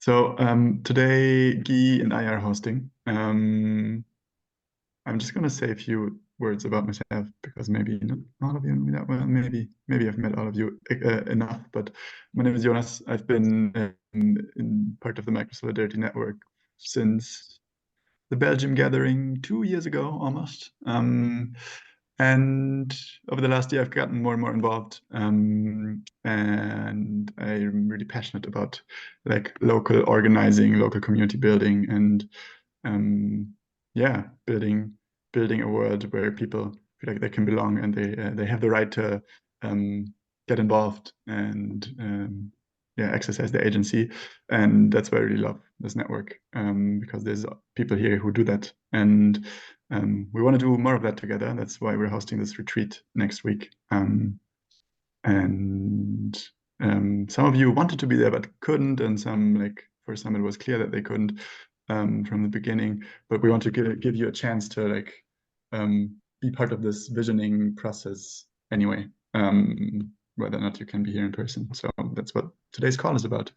So today, Guy and I are hosting. I'm just going to say a few words about myself because maybe not all of you know me that well. Maybe I've met all of you enough. But my name is Jonas. I've been in part of the Micro Solidarity Network since the Belgium gathering 2 years ago almost. And over the last year, I've gotten more and more involved. And I'm really passionate about like local organizing, local community building, and yeah, building a world where people feel like they can belong and they have the right to get involved and yeah, exercise their agency. And that's why I really love this network, because there's people here who do that. And we want to do more of that together. That's why we're hosting this retreat next week. And some of you wanted to be there but couldn't, and for some it was clear that they couldn't from the beginning. But we want to give you a chance to be part of this visioning process anyway, whether or not you can be here in person. So that's what today's call is about.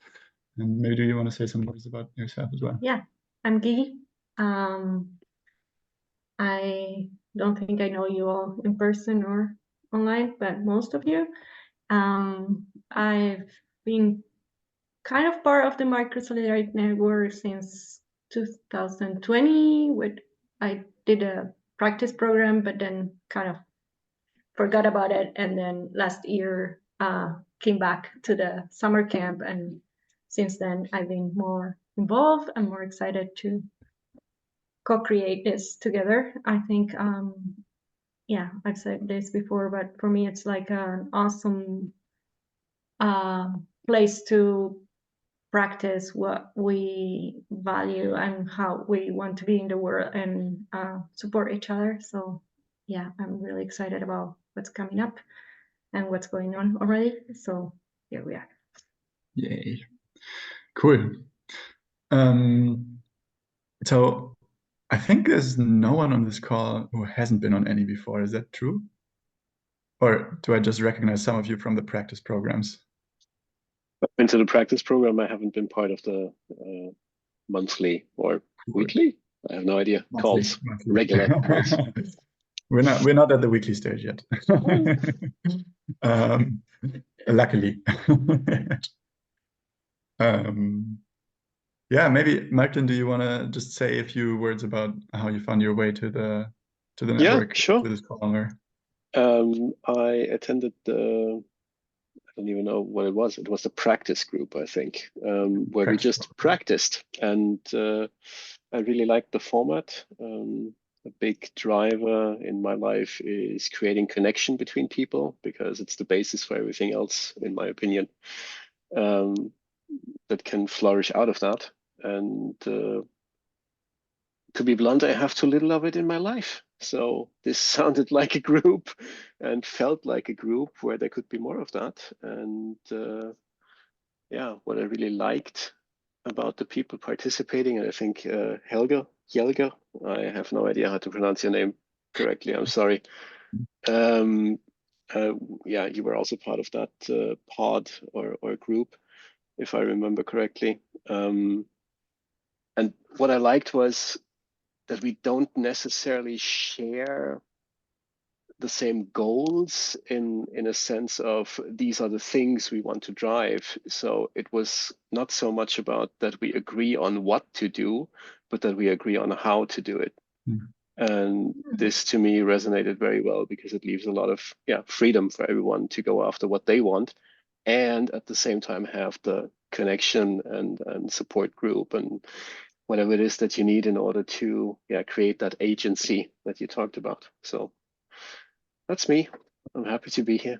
And maybe do you want to say some words about yourself as well? Yeah, I'm Guy. I don't think I know you all in person or online, but most of you. I've been kind of part of the Micro Solidarity Network since 2020. I did a practice program, but then kind of forgot about it. And then last year came back to the summer camp. And since then, I've been more involved and more excited to co-create this together. I think, yeah, I've said this before, but for me, it's like an awesome place to practice what we value and how we want to be in the world and support each other. So yeah, I'm really excited about what's coming up and what's going on already. So here we are. Yay. Cool. So I think there's no one on this call who hasn't been on any before. Is that true? Or do I just recognize some of you from the practice programs? I've been to the practice program. I haven't been part of the monthly or weekly. I have no idea. Calls. Regular calls. We're not at the weekly stage yet. Luckily. Yeah, maybe Martin, do you want to just say a few words about how you found your way to the network? Yeah, sure. To this call? I attended the, I don't even know what it was. It was the practice group, I think, where we just practiced, and I really liked the format. A big driver in my life is creating connection between people because it's the basis for everything else, in my opinion, that can flourish out of that. And to be blunt, I have too little of it in my life. So this sounded like a group and felt like a group where there could be more of that. And yeah, what I really liked about the people participating, and I think Jelga, I have no idea how to pronounce your name correctly, I'm sorry. Yeah, you were also part of that pod or group, if I remember correctly. And what I liked was that we don't necessarily share the same goals in a sense of these are the things we want to drive. So it was not so much about that we agree on what to do, but that we agree on how to do it. And this to me resonated very well because it leaves a lot of freedom for everyone to go after what they want, and at the same time have the connection and support group and whatever it is that you need in order to create that agency that you talked about. So that's me. I'm happy to be here.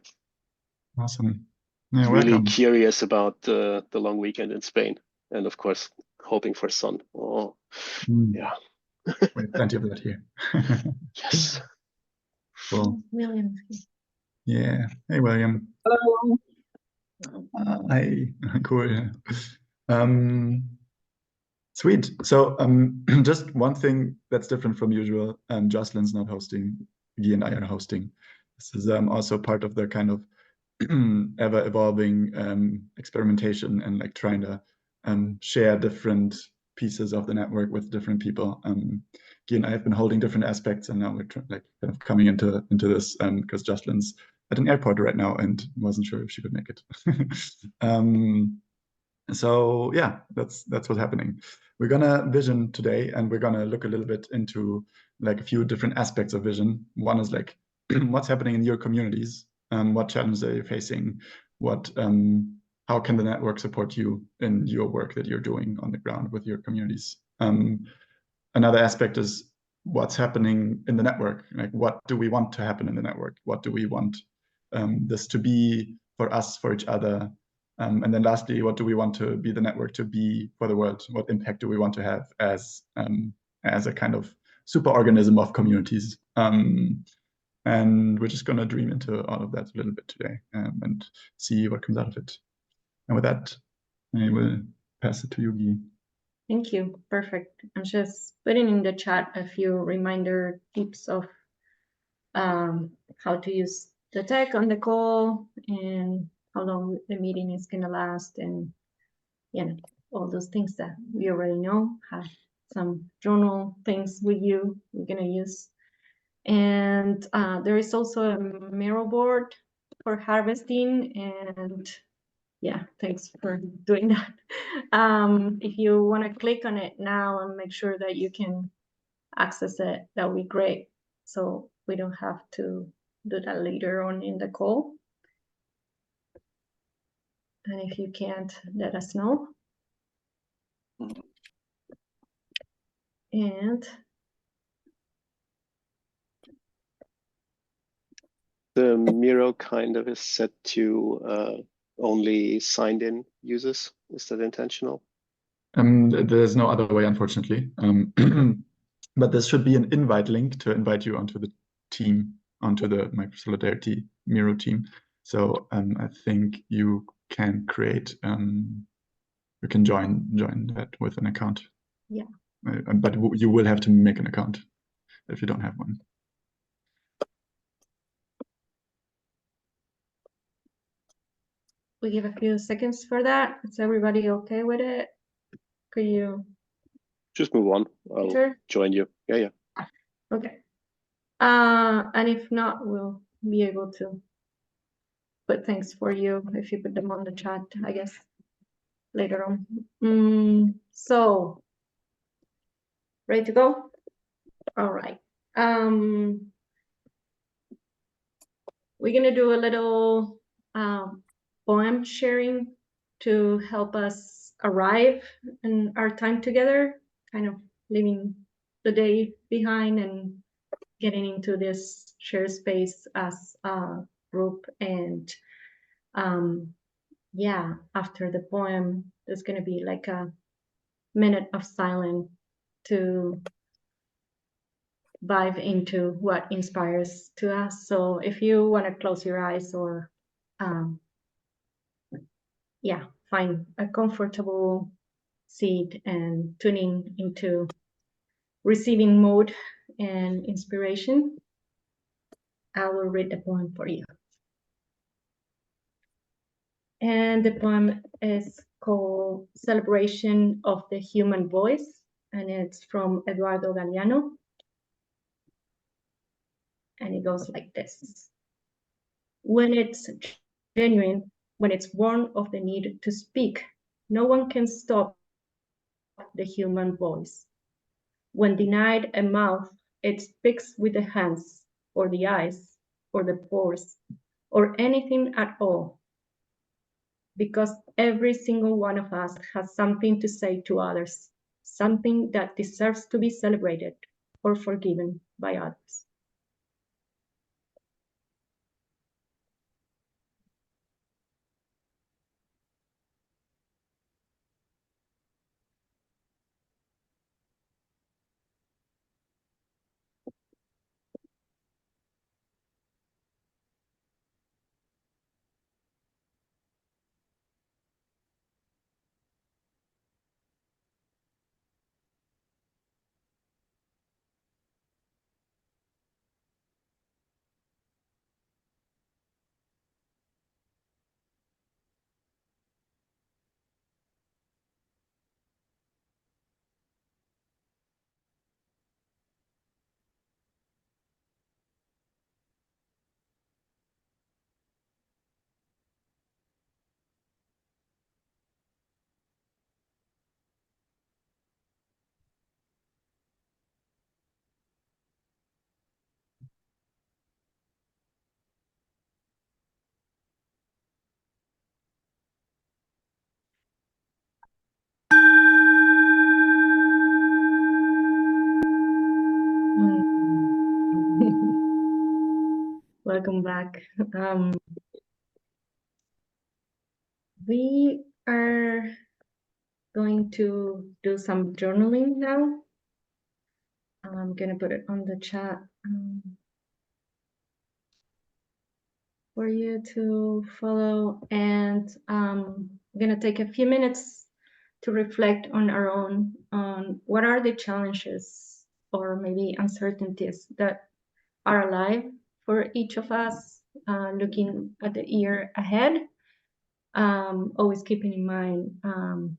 Awesome. Yeah, really welcome. Curious about the long weekend in Spain, and of course hoping for sun. Oh, yeah. Wait, plenty of that here. Yes. Cool. William. Yeah. Hey, William. Hello. Hi. Cool. Sweet. So just one thing that's different from usual. Jocelyn's not hosting. Guy and I are hosting. This is also part of the kind of ever evolving experimentation and like trying to share different pieces of the network with different people. Guy and I have been holding different aspects, and now we're like kind of coming into this because Jocelyn's at an airport right now and wasn't sure if she could make it. So yeah, that's what's happening. We're gonna vision today, and we're gonna look a little bit into like a few different aspects of vision. One is like what's happening in your communities, what challenges are you facing, what how can the network support you in your work that you're doing on the ground with your communities. Another aspect is what's happening in the network. Like, what do we want to happen in the network? What do we want this to be for us, for each other? And then lastly, what do we want to be the network to be for the world? What impact do we want to have as a kind of super organism of communities? And we're just going to dream into all of that a little bit today and see what comes out of it. And with that, I will pass it to you, Guy. Thank you. Perfect. I'm just putting in the chat a few reminder tips of how to use the tech on the call and how long the meeting is going to last, and all those things that we already know. Have some journal things with you we're going to use. And there is also a Miro board for harvesting, and yeah, thanks for doing that. If you want to click on it now and make sure that you can access it, that would be great. So we don't have to do that later on in the call. And if you can't, let us know. And the Miro kind of is set to only signed in users. Is that intentional? There's no other way, unfortunately. But this should be an invite link to invite you onto the team, onto the Microsolidarity Miro team. So I think you can create, you can join that with an account. Yeah. But you will have to make an account if you don't have one. We give a few seconds for that. Is everybody okay with it? Could you just move on? I'll join you. Yeah. Okay. And if not, we'll be able to put things for you if you put them on the chat, I guess, later on. So, ready to go? All right. We're gonna do a little poem sharing to help us arrive in our time together, kind of leaving the day behind and getting into this shared space as a group. And yeah, after the poem, there's gonna be like a minute of silence to dive into what inspires to us. So if you want to close your eyes or find a comfortable seat and tuning into receiving mode and inspiration, I will read the poem for you. And the poem is called Celebration of the Human Voice, and it's from Eduardo Galeano. And it goes like this. When it's genuine, when it's born of the need to speak, no one can stop the human voice. When denied a mouth, it speaks with the hands, or the eyes, or the pores, or anything at all. Because every single one of us has something to say to others, something that deserves to be celebrated or forgiven by others. welcome back. We are going to do some journaling now. I'm gonna put it on the chat for you to follow, and I'm gonna take a few minutes to reflect on our own, on what are the challenges or maybe uncertainties that are alive for each of us, looking at the year ahead. Always keeping in mind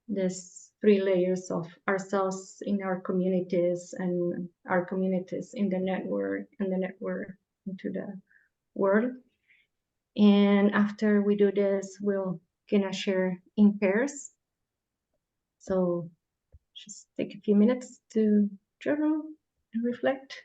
these three layers of ourselves in our communities and our communities in the network and the network into the world. And after we do this, we'll gonna share in pairs. So just take a few minutes to journal and reflect.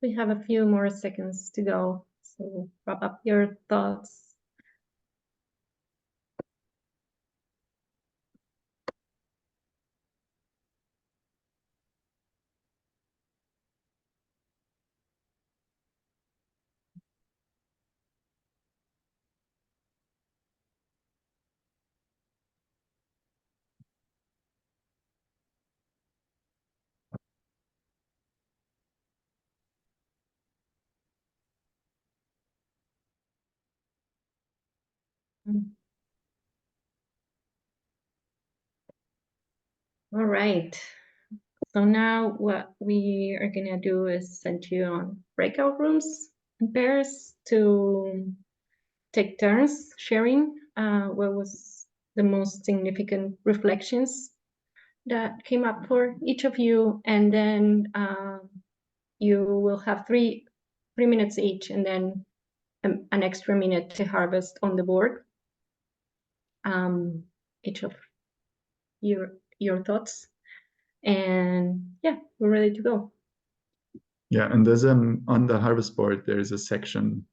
We have a few more seconds to go, so wrap up your thoughts. All right. So now what we are gonna do is send you on breakout rooms in pairs to take turns sharing what was the most significant reflections that came up for each of you, and then you will have three minutes each, and then an extra minute to harvest on the board each of your thoughts. And yeah, we're ready to go. Yeah, and there's on the harvest board there's a section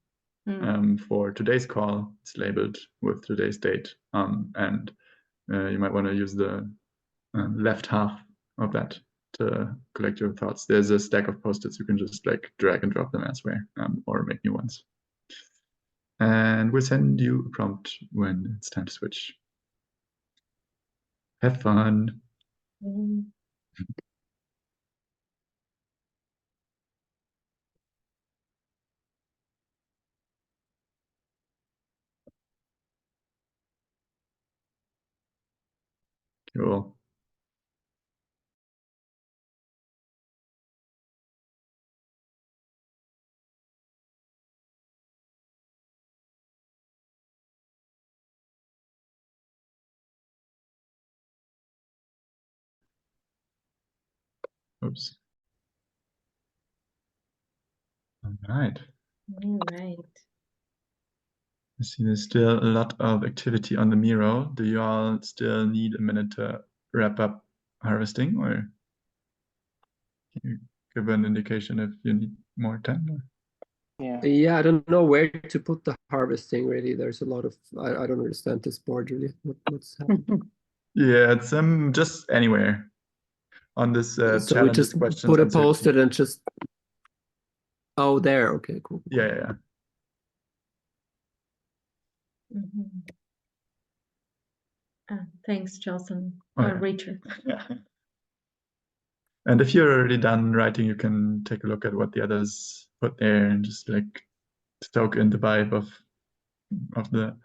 for today's call. It's labeled with today's date, and you might want to use the left half of that to collect your thoughts. There's a stack of post-its. You can just like drag and drop them elsewhere, or make new ones. And we'll send you a prompt when it's time to switch. Have fun. Cool. Oops. All right. All right. I see there's still a lot of activity on the Miro. Do you all still need a minute to wrap up harvesting, or can you give an indication if you need more time? Or? Yeah, I don't know where to put the harvesting really. There's a lot of I don't understand this board really. What's happening? Yeah, it's just anywhere on this So we challenges, just questions, put a uncertainty. post-it and just there. Okay, cool. Yeah. Thanks, Jocelyn. Oh, or yeah. Richard. Yeah. And if you're already done writing, you can take a look at what the others put there and just like stoke in the vibe of the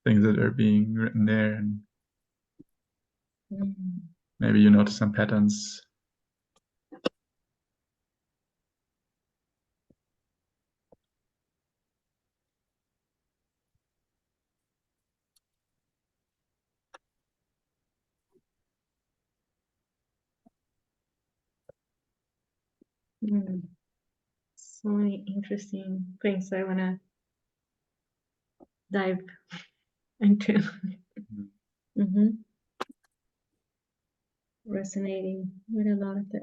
things that are being written there, and maybe you notice some patterns. So many interesting things I want to dive into. Resonating with a lot of it.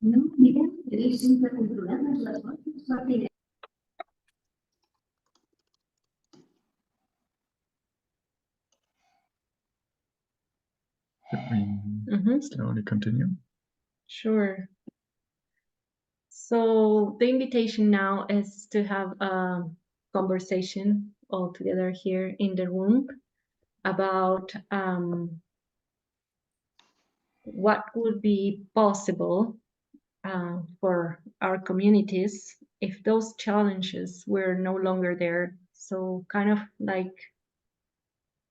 No, Miguel, ¿queréis siempre controlarnos las voces? Should we slowly continue? Sure. So the invitation now is to have a conversation all together here in the room about what would be possible for our communities if those challenges were no longer there. So kind of like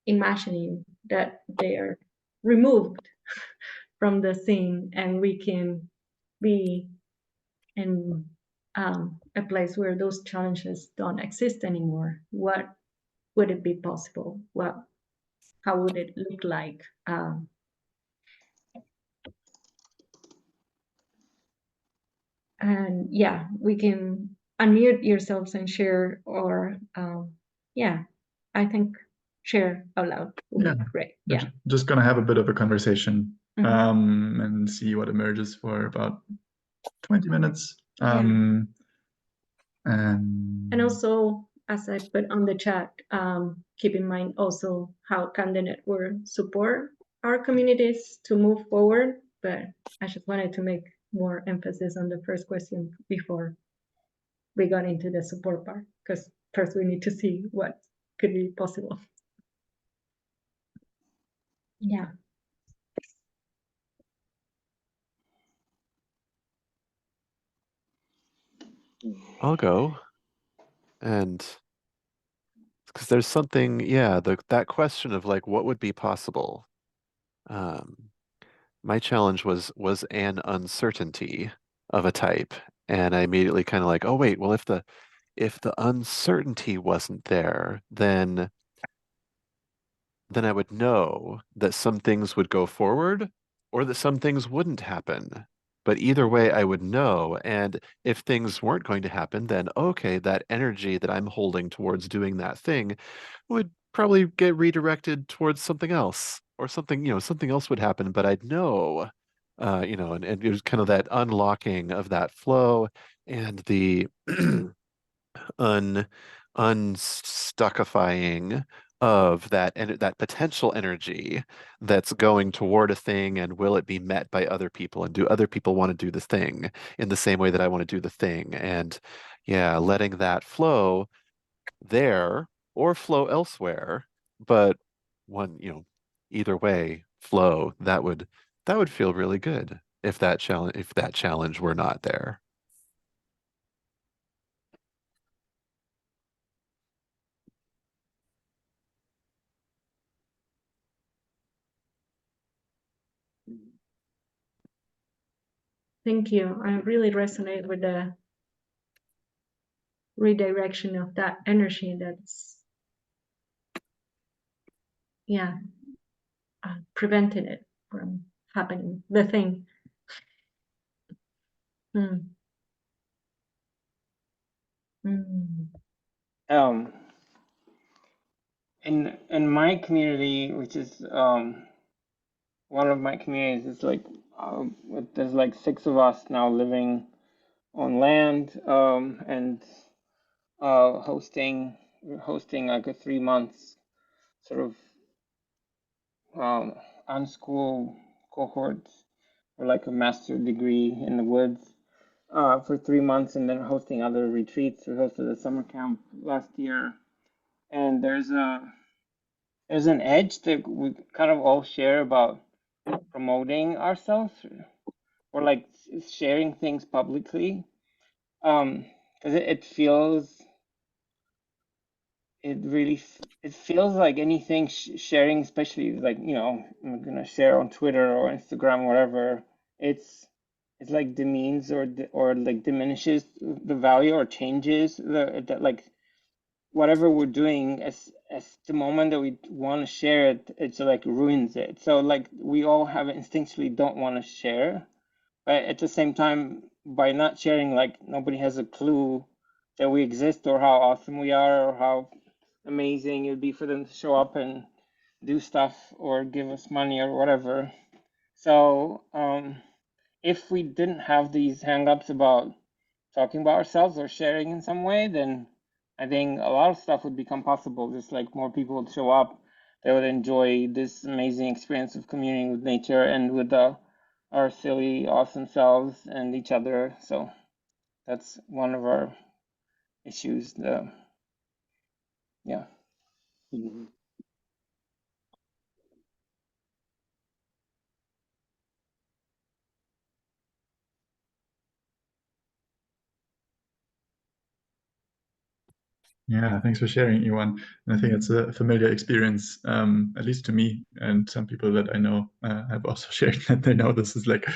imagining that they are removed from the scene and we can be in a place where those challenges don't exist anymore. What would it be possible? How would it look like? And yeah, we can unmute yourselves and share, or I think share out loud would be great. Yeah, just gonna have a bit of a conversation and see what emerges for about 20 minutes. And also, as I put on the chat, keep in mind also how can the network support our communities to move forward. But I just wanted to make more emphasis on the first question before we got into the support part, because first we need to see what could be possible. Yeah. I'll go. And because there's something, yeah, that question of like what would be possible. Um, my challenge was an uncertainty of a type, and I immediately kind of like, oh wait, well if the uncertainty wasn't there, then I would know that some things would go forward or that some things wouldn't happen. But either way, I would know. And if things weren't going to happen, then okay, that energy that I'm holding towards doing that thing would probably get redirected towards something else or something, something else would happen, but I'd know, and it was kind of that unlocking of that flow and the un unstuckifying of that potential energy that's going toward a thing, and will it be met by other people, and do other people want to do the thing in the same way that I want to do the thing, and yeah, letting that flow there or flow elsewhere, but one, either way flow, that would feel really good if that challenge were not there. Thank you. I really resonate with the redirection of that energy that's, yeah, preventing it from happening, the thing. Mm. Mm. In my community, which is one of my communities, is like there's like 6 of us now living on land, and we're hosting like a 3 months sort of on school cohort, or like a master degree in the woods, for 3 months, and then hosting other retreats. We hosted a summer camp last year, and there's an edge that we kind of all share about promoting ourselves, or like sharing things publicly, because it feels like anything sharing, especially like, I'm gonna share on Twitter or Instagram or whatever. It's like demeans or like diminishes the value, or changes that like whatever we're doing, as the moment that we want to share it, it's like ruins it. So like we all have instinctually don't want to share, but at the same time, by not sharing, like nobody has a clue that we exist, or how awesome we are, or how amazing it'd be for them to show up and do stuff or give us money or whatever. So if we didn't have these hangups about talking about ourselves or sharing in some way, then I think a lot of stuff would become possible. Just like more people would show up, they would enjoy this amazing experience of communing with nature and with our silly, awesome selves and each other. So that's one of our issues. Yeah. Mhm. Yeah, thanks for sharing, Iwan. And I think it's a familiar experience, at least to me, and some people that I know have also shared that they know this is like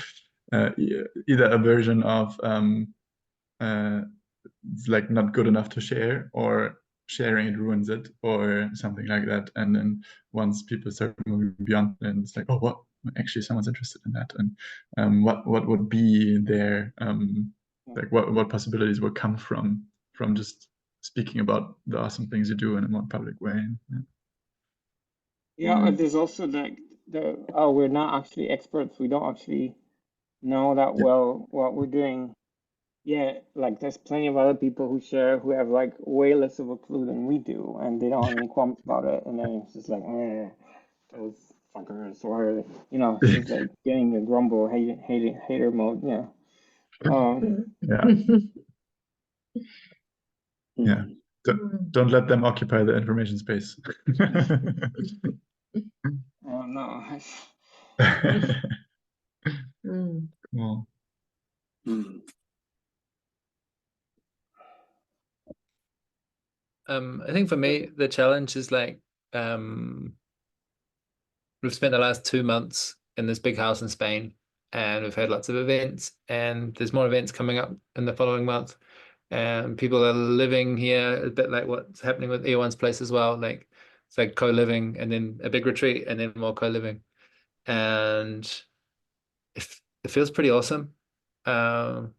either a version of uh, it's like not good enough to share, or sharing it ruins it, or something like that. And then once people start moving beyond, then it's like, oh, what? Actually, someone's interested in that, and what would be there? Like what possibilities would come from just speaking about the awesome things you do in a more public way. Yeah, there's also we're not actually experts. We don't actually know that Yeah. well what we're doing. Yeah, like there's plenty of other people who share who have like way less of a clue than we do, and they don't have any qualms about it. And then it's just like, those fuckers, or it's just like getting a grumble, hater mode. Yeah. Yeah. Yeah. Mhm. Don't let them occupy the information space. I don't know. Cool. Mhm. I think for me, the challenge is like we've spent the last 2 months in this big house in Spain, and we've had lots of events, and there's more events coming up in the following month. And people are living here a bit like what's happening with Ewan's place as well. Like it's like co-living and then a big retreat and then more co-living. And it feels pretty awesome. Um,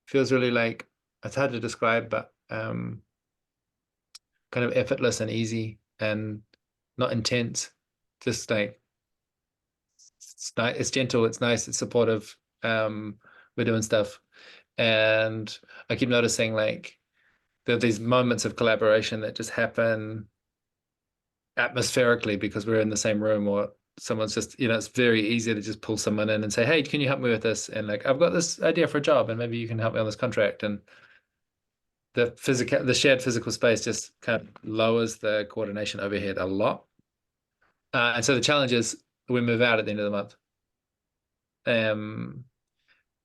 feels really like it's hard to describe, but kind of effortless and easy and not intense. Just like it's nice, it's gentle, it's nice, it's supportive. We're doing stuff. And I keep noticing like there are these moments of collaboration that just happen atmospherically because we're in the same room or someone's just, it's very easy to just pull someone in and say, hey, can you help me with this? And like, I've got this idea for a job and maybe you can help me on this contract. And the shared physical space just kind of lowers the coordination overhead a lot. And so the challenge is we move out at the end of the month.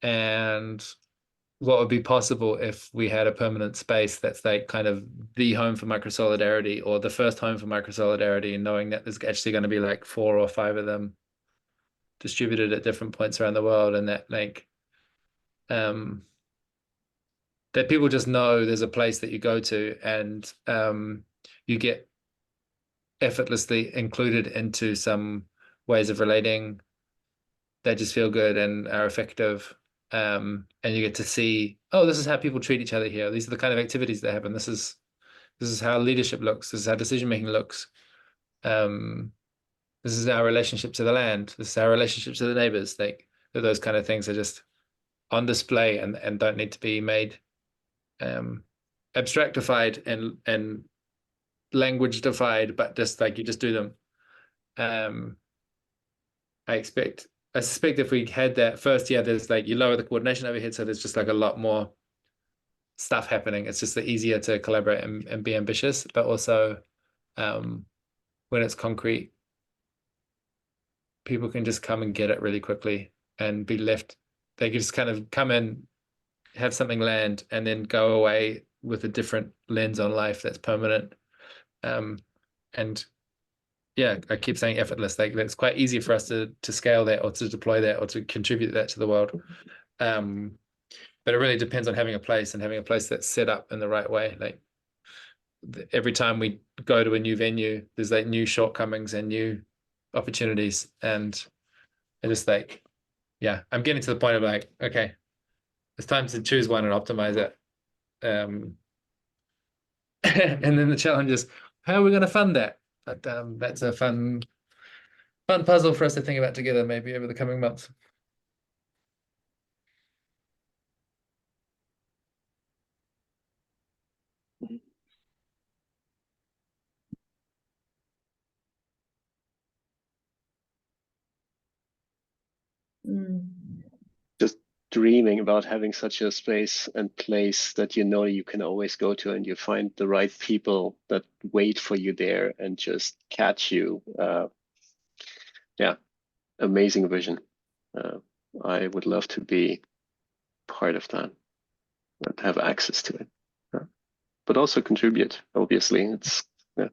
And what would be possible if we had a permanent space that's like kind of the home for microsolidarity or the first home for microsolidarity, and knowing that there's actually going to be like 4 or 5 of them distributed at different points around the world, and that like that people just know there's a place that you go to and you get effortlessly included into some ways of relating that just feel good and are effective. And you get to see, oh, this is how people treat each other here. These are the kind of activities that happen. This is how leadership looks. This is how decision making looks. This is our relationship to the land. This is our relationship to the neighbors. Like those kind of things are just on display and don't need to be made abstractified and language defied, but just like you just do them. I suspect if we had that first year, there's like you lower the coordination overhead, so there's just like a lot more stuff happening. It's just easier to collaborate and be ambitious, but also when it's concrete, people can just come and get it really quickly and be left. They can just kind of come in, have something land, and then go away with a different lens on life that's permanent. And yeah, I keep saying effortless. Like it's quite easy for us to scale that or to deploy that or to contribute that to the world. But it really depends on having a place and having a place that's set up in the right way. Like every time we go to a new venue, there's like new shortcomings and new opportunities. And I just like, yeah, I'm getting to the point of like, okay, it's time to choose one and optimize it. And then the challenge is, how are we going to fund that? But that's a fun puzzle for us to think about together, maybe over the coming months. Just dreaming about having such a space and place that you can always go to, and you find the right people that wait for you there and just catch you. Yeah, amazing vision. I would love to be part of that and have access to it, but also contribute. Obviously, it's yeah.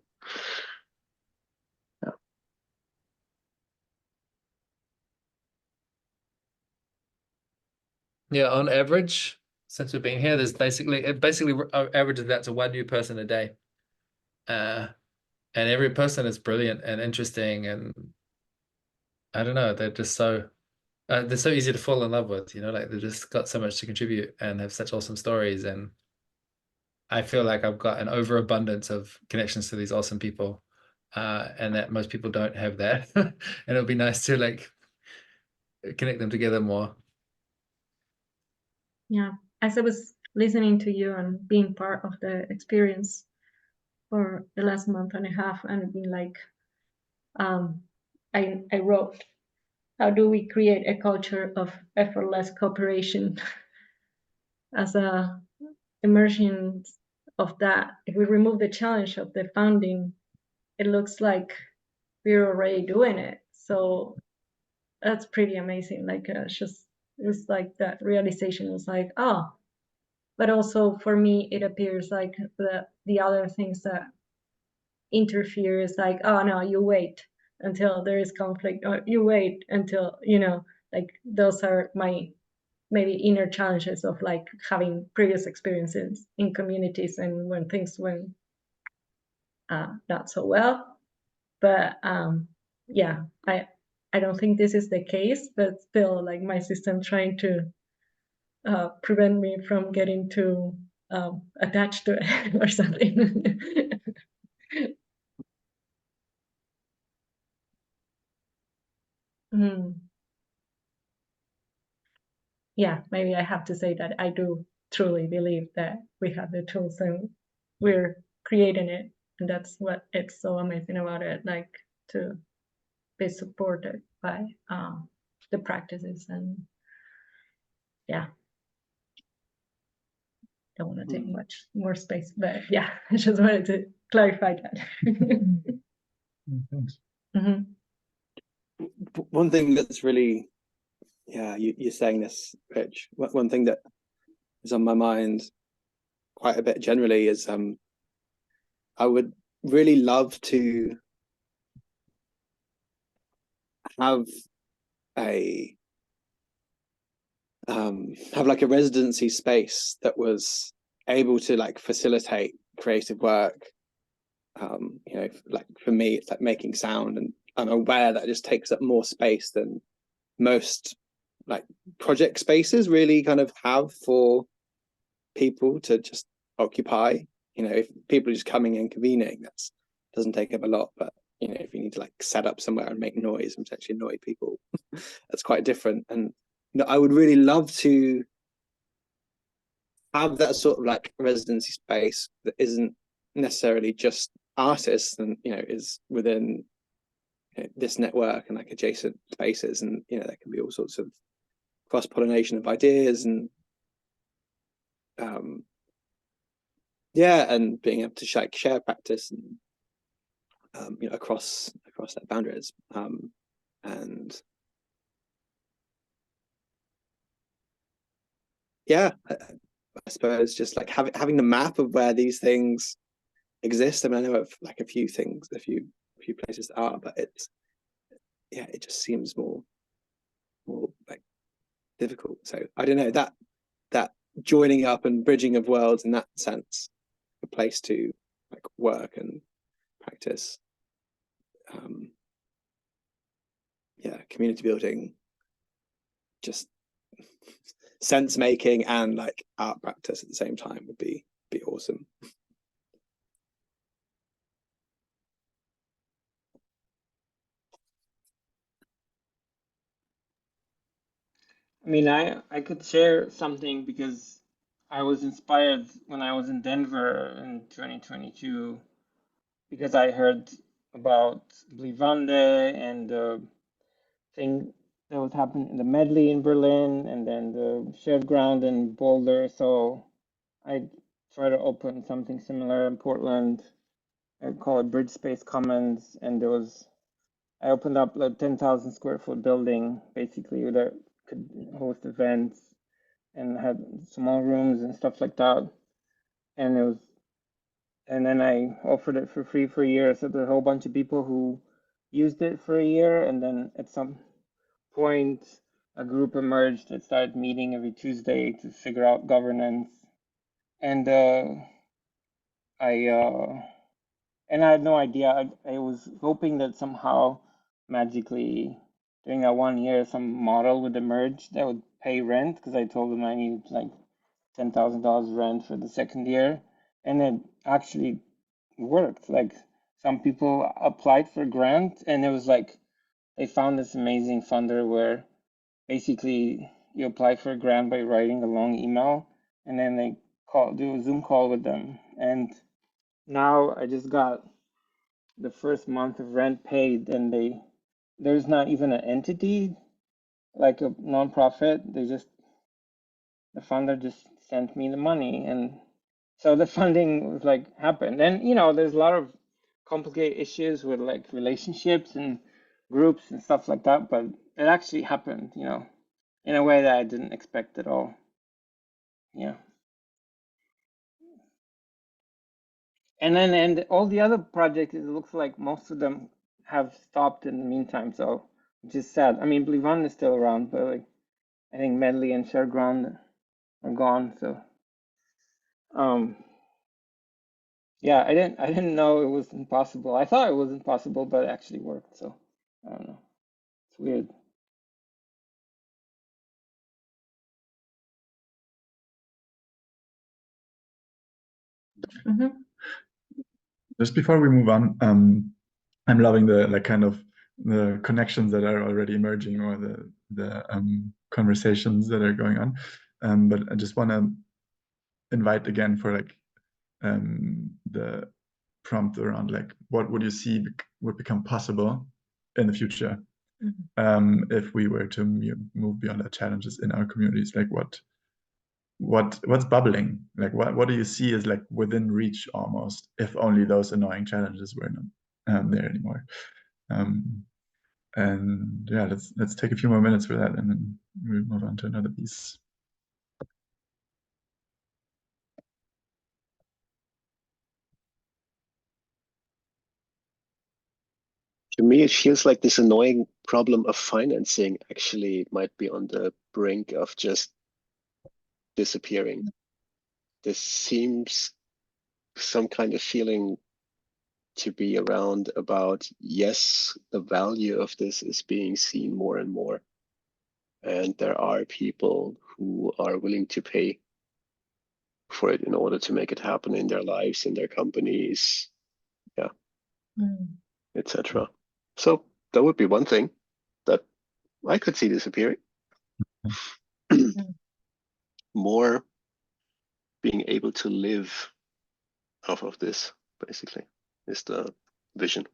Yeah, on average, since we've been here, it basically averages out to 1 new person a day. And every person is brilliant and interesting, and I don't know, they're so easy to fall in love with, like they've just got so much to contribute and have such awesome stories. And I feel like I've got an overabundance of connections to these awesome people, and that most people don't have that. And it'll be nice to like connect them together more. Yeah, as I was listening to you and being part of the experience for the last month and a half, and being like, I wrote, how do we create a culture of effortless cooperation as a immersion of that? If we remove the challenge of the funding, it looks like we're already doing it. So that's pretty amazing. Like it was like that realization was like, oh, but also for me, it appears like the other things that interfere is like, oh no, you wait until there is conflict, or you wait until, like those are my maybe inner challenges of like having previous experiences in communities and when things went not so well. But yeah, I don't think this is the case, but still like my system trying to prevent me from getting too attached to it or something. Mm. Yeah, maybe I have to say that I do truly believe that we have the tools and we're creating it. And that's what it's so amazing about it, like to be supported by the practices. And yeah, don't want to take much more space, but yeah, I just wanted to clarify that. Thanks. Mhm. One thing that's really, yeah, you're saying this, Rich. One thing that is on my mind quite a bit generally is I would really love to have a have like a residency space that was able to like facilitate creative work. You know, like for me, it's like making sound, and I'm aware that it just takes up more space than most like project spaces really kind of have for people to just occupy. You know, if people are just coming and convening, that's doesn't take up a lot. But you know, if you need to like set up somewhere and make noise and potentially annoy people, that's quite different. And you know, I would really love to have that sort of like residency space that isn't necessarily just artists and you know is within this network and like adjacent spaces, and you know there can be all sorts of cross-pollination of ideas and yeah, and being able to share practice and you know across that boundaries and yeah, I suppose just like having the map of where these things exist. I mean, I know of like a few things, a few places that are, but it's yeah, it just seems more like difficult. So I don't know that joining up and bridging of worlds in that sense, a place to like work and practice. Yeah, community building, just sense making and like art practice at the same time would be awesome. I mean, I could share something because I was inspired when I was in Denver in 2022 because I heard about Blivande and the thing that was happening in the medley in Berlin and then the shared ground in Boulder. So I try to open something similar in Portland. I call it Bridge Space Commons, and I opened up a 10,000 square foot building basically that could host events and had small rooms and stuff like that. And and then I offered it for free for a year. So there's a whole bunch of people who used it for a year, and then at some point, a group emerged that started meeting every Tuesday to figure out governance. And I and I had no idea. I was hoping that somehow magically during that 1 year some model would emerge that would pay rent because I told them I needed like $10,000 rent for the second year, and it actually worked. Like some people applied for a grant, and it was like they found this amazing funder where basically you apply for a grant by writing a long email, and then they do a Zoom call with them. And now I just got the first month of rent paid, and there's not even an entity like a nonprofit. The funder just sent me the money, and so the funding was like happened. And there's a lot of complicated issues with like relationships and groups and stuff like that, but it actually happened, in a way that I didn't expect at all. Yeah. and all the other projects, it looks like most of them have stopped in the meantime. So which is sad. I mean, Blivan is still around, but like I think Medley and Shareground are gone. So yeah, I didn't know it was impossible. I thought it was impossible, but it actually worked. So I don't know. It's weird. Just before we move on, I'm loving the like kind of the connections that are already emerging, or the conversations that are going on. But I just want to invite again for like the prompt around like what would you see would become possible in the future if we were to move beyond the challenges in our communities. Like what's bubbling? Like what do you see as like within reach almost, if only those annoying challenges were not there anymore. And yeah, let's take a few more minutes for that, and then we'll move on to another piece. To me, it feels like this annoying problem of financing actually might be on the brink of just disappearing. There seems some kind of feeling to be around about, yes, the value of this is being seen more and more. And there are people who are willing to pay for it in order to make it happen in their lives, in their companies, yeah, etc. So that would be one thing that I could see disappearing. More being able to live off of this, basically, is the vision.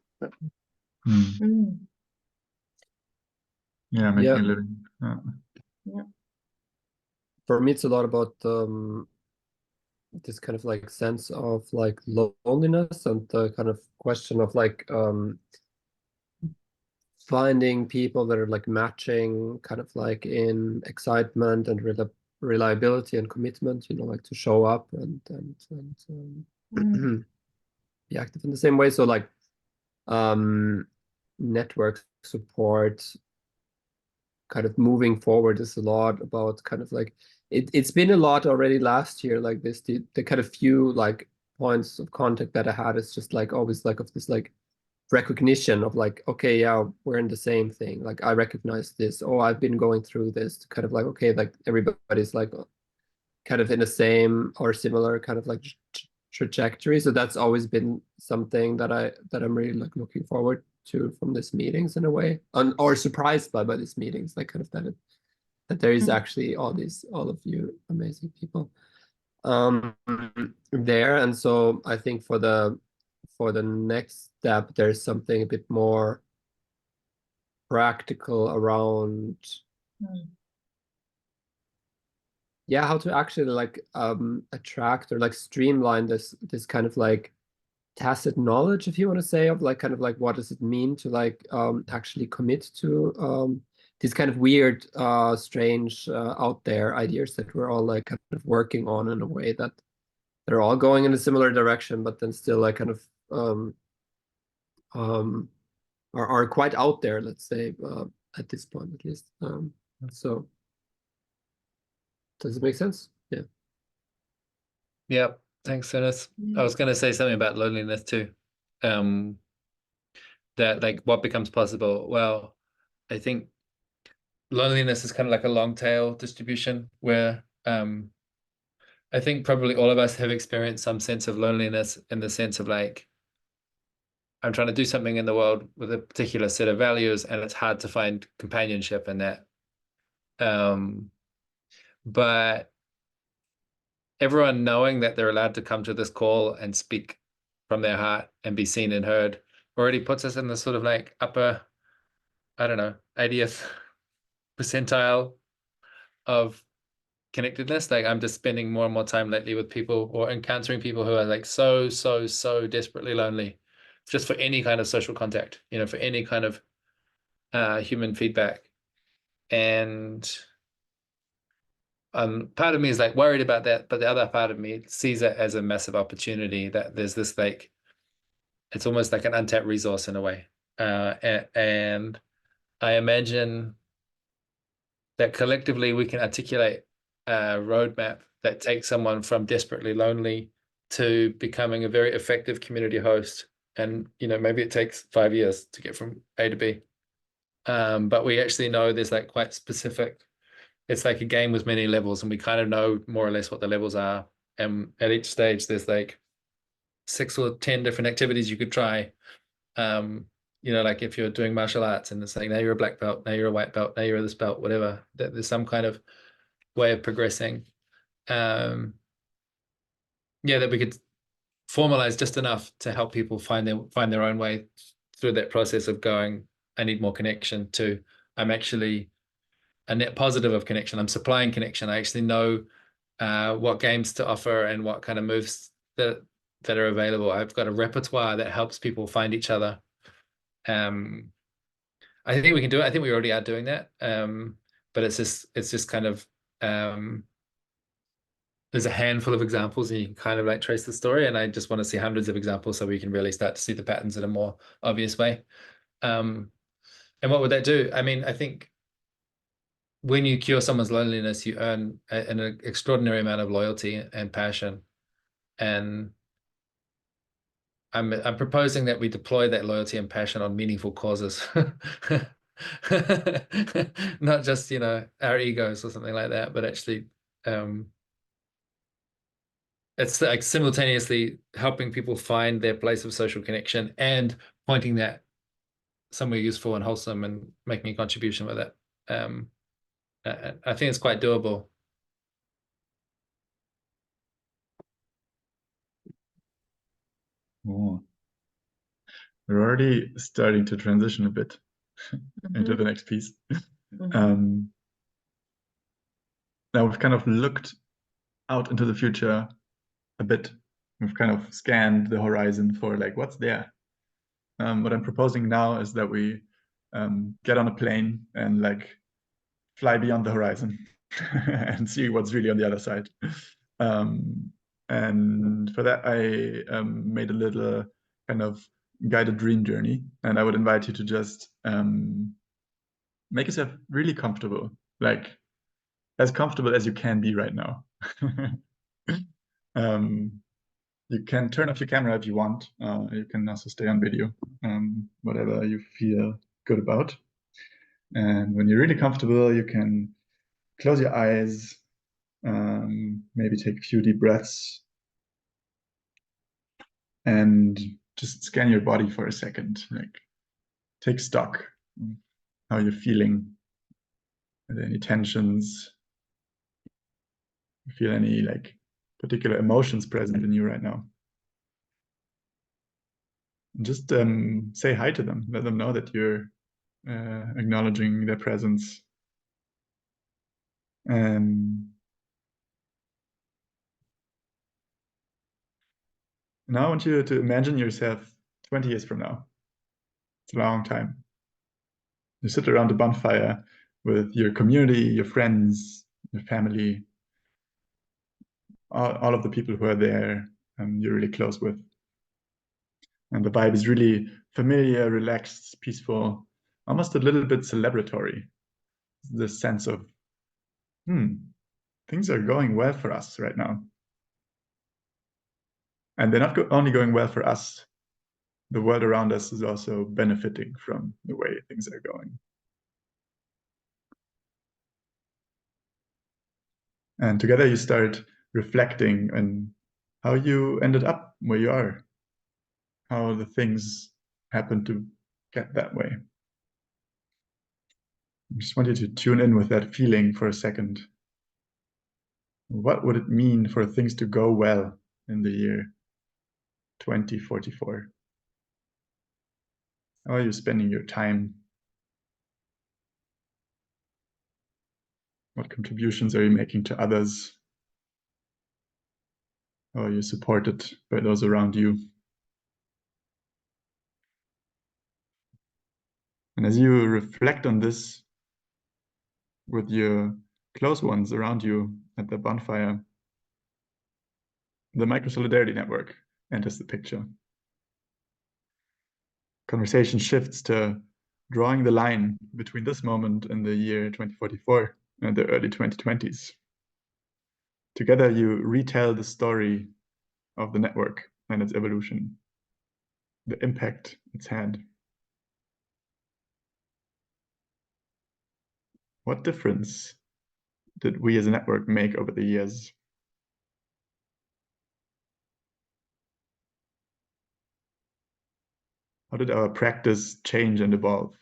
Yeah, making a living. Yeah. For me, it's a lot about this kind of like sense of like loneliness, and the kind of question of like finding people that are like matching kind of like in excitement and reliability and commitment, you know, like to show up and be active in the same way. So like network support kind of moving forward is a lot about kind of like it's been a lot already last year, like this the kind of few like points of contact that I had is just like always like of this like recognition of like, okay, yeah, we're in the same thing, like I recognize this, oh, I've been going through this, kind of like, okay, like everybody's like kind of in the same or similar kind of like trajectory. So that's always been something that I'm really like looking forward to from these meetings in a way, or surprised by these meetings, like kind of that there is actually all of you amazing people there. And so I think for the next step, there's something a bit more practical around yeah, how to actually like attract or like streamline this kind of like tacit knowledge, if you want to say, of like kind of like what does it mean to like actually commit to these kind of weird strange out there ideas that we're all like kind of working on, in a way that they're all going in a similar direction, but then still like kind of are quite out there, let's say, at this point at least. So does it make sense? Yeah. Yeah, thanks, Dennis. I was going to say something about loneliness too. That like what becomes possible. Well, I think loneliness is kind of like a long tail distribution where I think probably all of us have experienced some sense of loneliness, in the sense of like, I'm trying to do something in the world with a particular set of values, and it's hard to find companionship in that. But everyone knowing that they're allowed to come to this call and speak from their heart and be seen and heard already puts us in the sort of like upper, I don't know, 80th percentile of connectedness. Like I'm just spending more and more time lately with people, or encountering people who are like so desperately lonely, just for any kind of social contact, you know, for any kind of human feedback. And part of me is like worried about that, but the other part of me sees it as a massive opportunity that there's this like, it's almost like an untapped resource in a way. And I imagine that collectively we can articulate a roadmap that takes someone from desperately lonely to becoming a very effective community host. And, you know, maybe it takes 5 years to get from A to B. But we actually know there's like quite specific, it's like a game with many levels, and we kind of know more or less what the levels are. And at each stage, there's like 6 or 10 different activities you could try. You know, like if you're doing martial arts and it's like, now you're a black belt, now you're a white belt, now you're this belt, whatever, that there's some kind of way of progressing. Yeah, that we could formalize just enough to help people find their own way through that process of going, I need more connection, to I'm actually a net positive of connection. I'm supplying connection. I actually know what games to offer and what kind of moves that are available. I've got a repertoire that helps people find each other. I think we can do it. I think we already are doing that. But it's just kind of there's a handful of examples and you can kind of like trace the story. And I just want to see hundreds of examples so we can really start to see the patterns in a more obvious way. And what would that do? I mean, I think when you cure someone's loneliness, you earn an extraordinary amount of loyalty and passion. And I'm proposing that we deploy that loyalty and passion on meaningful causes. Not just, you know, our egos or something like that, but actually it's like simultaneously helping people find their place of social connection and pointing that somewhere useful and wholesome and making a contribution with it. I think it's quite doable. Oh. We're already starting to transition a bit into the next piece. Now we've kind of looked out into the future a bit. We've kind of scanned the horizon for like what's there. What I'm proposing now is that we get on a plane and like fly beyond the horizon and see what's really on the other side. And for that, I made a little kind of guided dream journey, and I would invite you to just make yourself really comfortable, like as comfortable as you can be right now. You can turn off your camera if you want. You can also stay on video, whatever you feel good about. And when you're really comfortable, you can close your eyes, maybe take a few deep breaths, and just scan your body for a second. Like, take stock of how you're feeling. Are there any tensions? Feel any like particular emotions present in you right now? And just say hi to them. Let them know that you're acknowledging their presence. Now I want you to imagine yourself 20 years from now. It's a long time. You sit around a bonfire with your community, your friends, your family, all of the people who are there and you're really close with. And the vibe is really familiar, relaxed, peaceful, almost a little bit celebratory. This sense of, things are going well for us right now. And they're not only going well for us, the world around us is also benefiting from the way things are going. And together you start reflecting on how you ended up where you are, how the things happened to get that way. I just want you to tune in with that feeling for a second. What would it mean for things to go well in the year 2044? How are you spending your time? What contributions are you making to others? How are you supported by those around you? And as you reflect on this with your close ones around you at the bonfire, the micro-solidarity network enters the picture. Conversation shifts to drawing the line between this moment and the year 2044 and the early 2020s. Together, you retell the story of the network and its evolution, the impact it's had. What difference did we as a network make over the years? How did our practice change and evolve?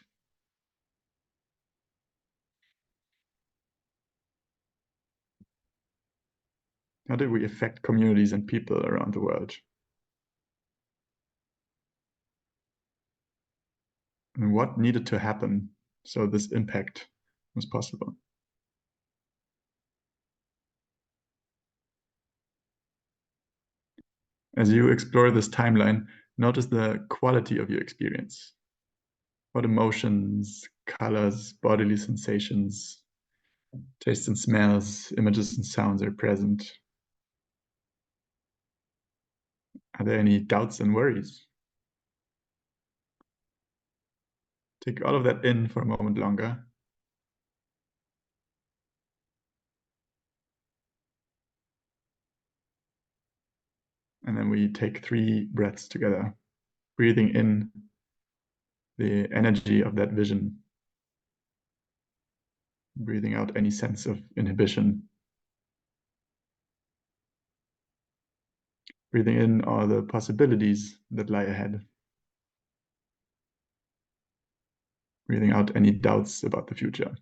How did we affect communities and people around the world? And what needed to happen so this impact was possible? As you explore this timeline, notice the quality of your experience. What emotions, colors, bodily sensations, tastes and smells, images and sounds are present? Are there any doubts and worries? Take all of that in for a moment longer. And then we take 3 breaths together, breathing in the energy of that vision, breathing out any sense of inhibition, breathing in all the possibilities that lie ahead, breathing out any doubts about the future.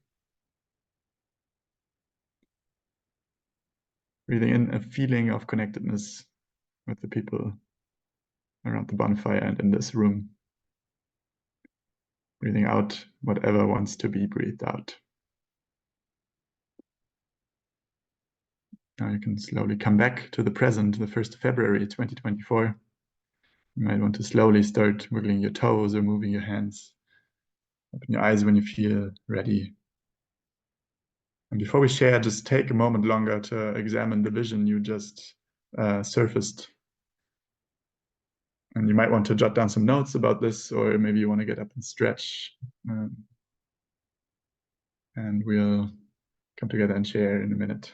Breathing in a feeling of connectedness with the people around the bonfire and in this room. Breathing out whatever wants to be breathed out. Now you can slowly come back to the present, the 1st of February 2024. You might want to slowly start wiggling your toes or moving your hands. Open your eyes when you feel ready. And before we share, just take a moment longer to examine the vision you just surfaced. And you might want to jot down some notes about this, or maybe you want to get up and stretch. And we'll come together and share in a minute.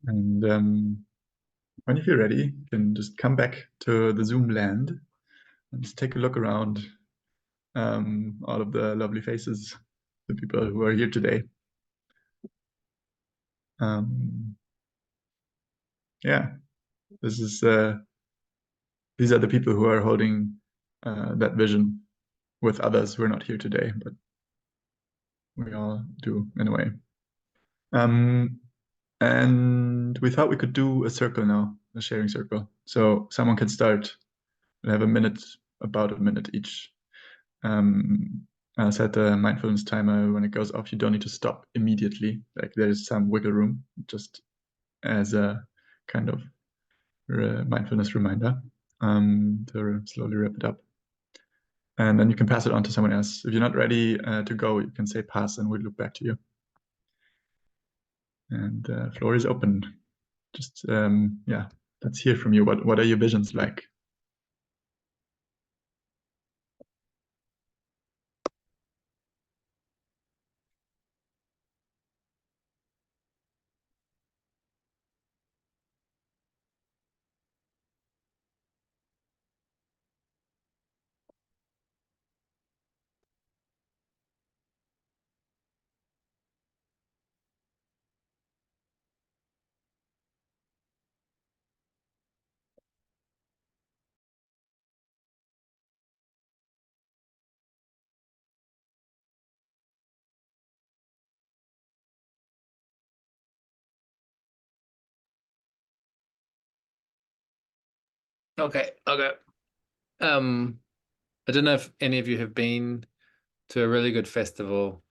And when you feel ready, you can just come back to the Zoom land and just take a look around all of the lovely faces, the people who are here today. Yeah, this is these are the people who are holding that vision with others who are not here today, but we all do in a way. And we thought we could do a circle now, a sharing circle. So someone can start. We'll have a minute, about a minute each. I'll set the mindfulness timer. When it goes off, you don't need to stop immediately. Like there's some wiggle room, just as a kind of mindfulness reminder to slowly wrap it up. And then you can pass it on to someone else. If you're not ready to go, you can say pass and we'll look back to you. And the floor is open. Just, yeah, let's hear from you. What are your visions like? Okay. I don't know if any of you have been to a really good festival,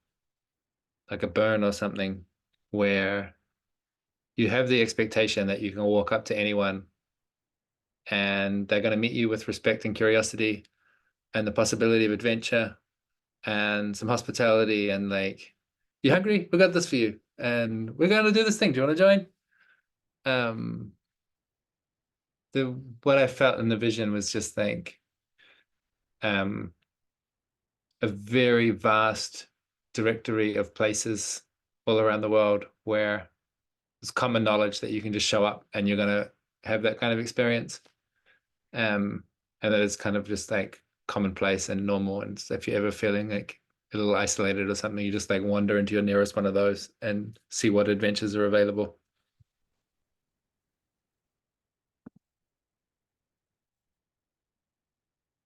like a Burn or something, where you have the expectation that you can walk up to anyone and they're going to meet you with respect and curiosity and the possibility of adventure and some hospitality and like, you hungry? We got this for you. And we're going to do this thing. Do you want to join? What I felt in the vision was just like a very vast directory of places all around the world where there's common knowledge that you can just show up and you're going to have that kind of experience. And that is kind of just like commonplace and normal. And so if you're ever feeling like a little isolated or something, you just like wander into your nearest one of those and see what adventures are available.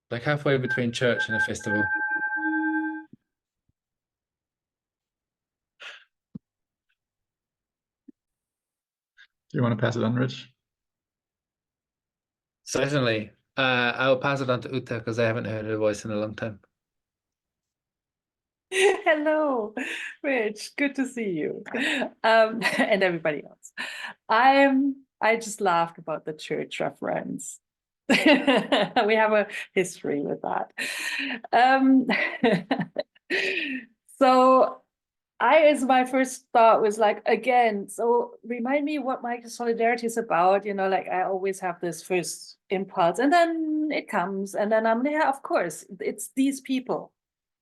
Like halfway between church and a festival. Do you want to pass it on, Rich? Certainly. I'll pass it on to Uta because I haven't heard her voice in a long time. Hello, Rich. Good to see you. And everybody else. I just laughed about the church reference. We have a history with that. So as my first thought was like, again, so remind me what micro solidarity is about. Like I always have this first impulse and then it comes and then I'm yeah, of course, it's these people.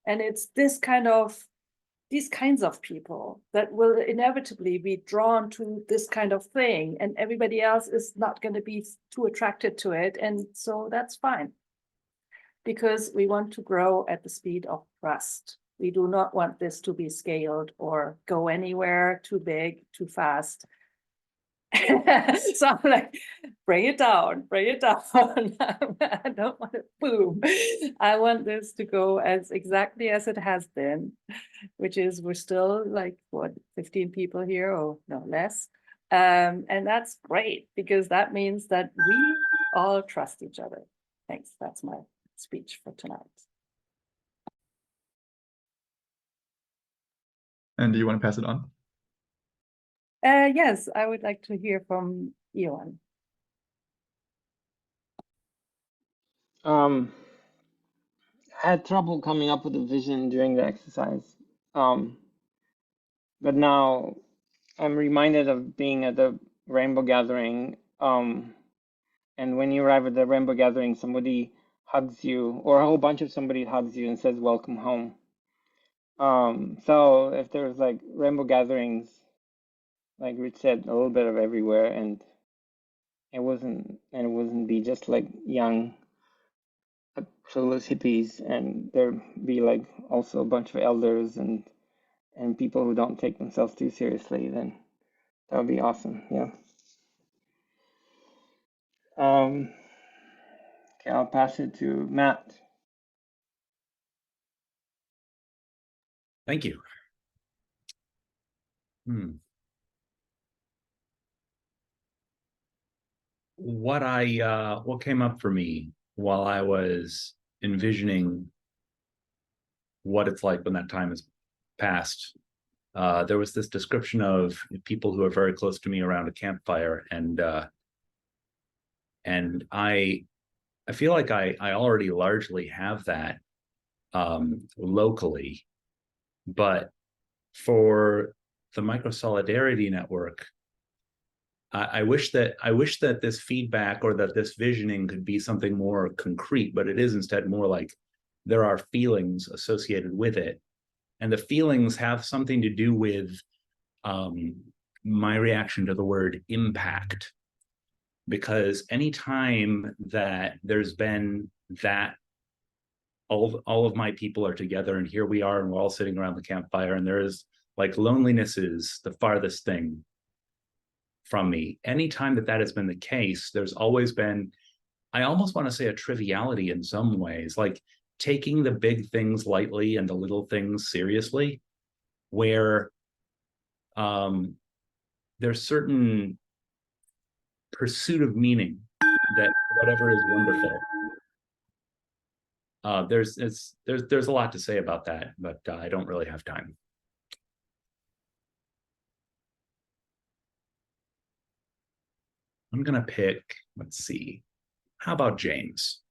And it's these kinds of people that will inevitably be drawn to this kind of thing, and everybody else is not going to be too attracted to it. And so that's fine, because we want to grow at the speed of trust. We do not want this to be scaled or go anywhere too big, too fast. So I'm like, bring it down. I don't want it boom. I want this to go as exactly as it has been, which is we're still like, what, 15 people here or no less. And that's great because that means that we all trust each other. Thanks. That's my speech for tonight. And do you want to pass it on? Yes, I would like to hear from Iwan. I had trouble coming up with a vision during the exercise. But now I'm reminded of being at the rainbow gathering. And when you arrive at the rainbow gathering, somebody hugs you, or a whole bunch of somebody hugs you and says, "Welcome home." So if there's like rainbow gatherings, like Rich said, a little bit of everywhere, and it wouldn't be just like young clueless hippies, and there'd be like also a bunch of elders and people who don't take themselves too seriously, then that would be awesome. Yeah. Okay, I'll pass it to Matt. Thank you. What came up for me while I was envisioning what it's like when that time has passed, there was this description of people who are very close to me around a campfire, and I feel like I already largely have that locally, but for the Micro Solidarity Network, I wish that this feedback or that this visioning could be something more concrete, but it is instead more like there are feelings associated with it. And the feelings have something to do with my reaction to the word impact. Because anytime that there's been that all of my people are together and here we are and we're all sitting around the campfire and there's like loneliness is the farthest thing from me. Anytime that has been the case, there's always been, I almost want to say, a triviality in some ways, like taking the big things lightly and the little things seriously, where there's certain pursuit of meaning that whatever is wonderful. There's a lot to say about that, but I don't really have time. I'm gonna pick, let's see, how about James?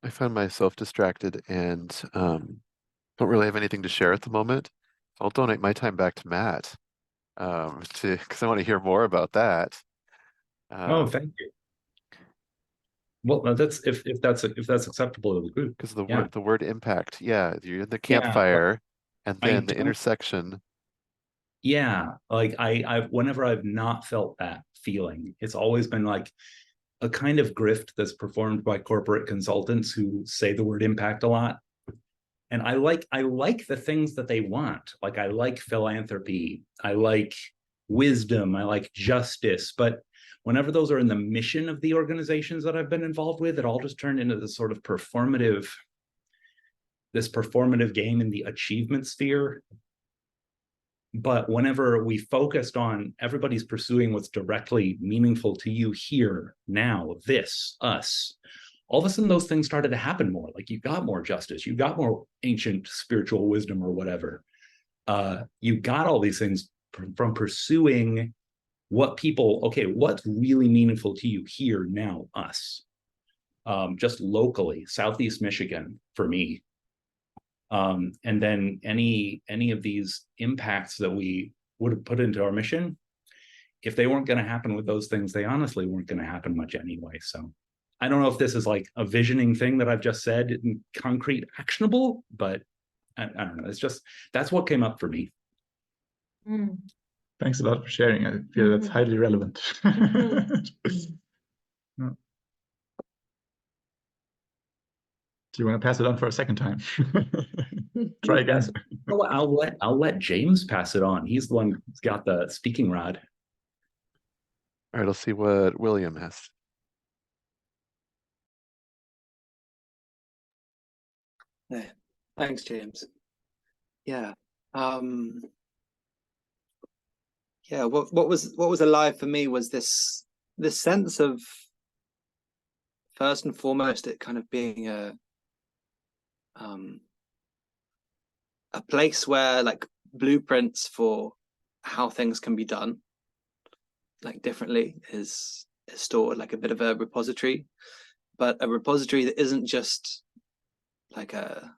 I find myself distracted and don't really have anything to share at the moment. I'll donate my time back to Matt because I want to hear more about that. Oh, thank you. Well, that's if that's acceptable to the group. Because Yeah. the word impact, yeah, you're in the Yeah, campfire, and I then the don't. intersection. Yeah, like I've whenever I've not felt that feeling, it's always been like a kind of grift that's performed by corporate consultants who say the word impact a lot. And I like the things that they want. Like I like philanthropy, I like wisdom, I like justice, but whenever those are in the mission of the organizations that I've been involved with, it all just turned into this sort of performative game in the achievement sphere. But whenever we focused on everybody's pursuing what's directly meaningful to you here, now, this, us, all of a sudden those things started to happen more. Like you got more justice, you got more ancient spiritual wisdom or whatever. You got all these things from pursuing what's really meaningful to you here, now, us. Just locally, Southeast Michigan for me. And then any of these impacts that we would have put into our mission, if they weren't going to happen with those things, they honestly weren't going to happen much anyway. So I don't know if this is like a visioning thing that I've just said in concrete actionable, but I don't know. It's just, that's what came up for me. Mm. Thanks a lot for sharing. I feel that's highly relevant. Do you want to pass it on for a second time? Try again. Oh, I'll let James pass it on. He's the one who's got the speaking rod. All right, let's see what William has. Yeah. Thanks, James. Yeah. Yeah, what was alive for me was this sense of, first and foremost, it kind of being a place where like blueprints for how things can be done like differently is stored, like a bit of a repository, but a repository that isn't just like a